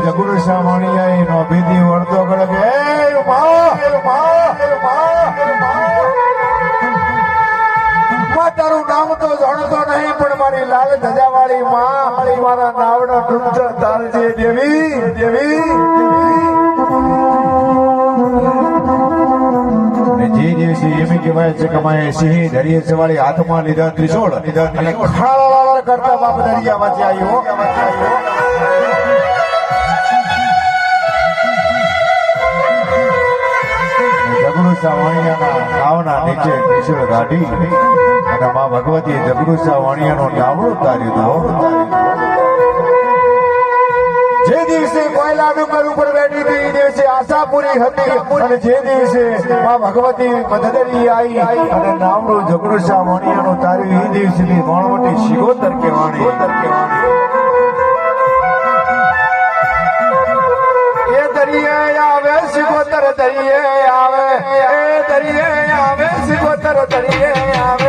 જગુરસા મણિયાઈ નો ભીધી વળતો કરે કે તારું નામ તો જાણતો નહીં પણ મારી લાલ ધજાવાળી માં મારા નાવડા ડૂબતા તારજે દેવી દેવી જે દિવસે એમ કહેવાય છે કે મેં સિંહ ધરીએ સવાળી હાથમાં લીધા ત્રિશોળ અને ખાળા કરતા બાપ દરિયામાંથી આવ્યો જગડુસા વાણિયાના નાવના નીચે ત્રિશૂળ કાઢી અને માં ભગવતી જગડુસા વાણિયાનો નાવડો તાર્યો જે દિવસે કોયલા ડુંગર ઉપર બેઠી હતી એ દિવસે આશા પૂરી હતી અને જે દિવસે માં ભગવતી મદદરી આવી અને નાવડું જગડુસા વાણિયાનો તાર્યું એ દિવસની માણવટી શિગોતર કહેવાણી એ દરિયે આવે શિગોતર દરિયે આવે એ દરિયે આવે શિગોતર દરિયે આવે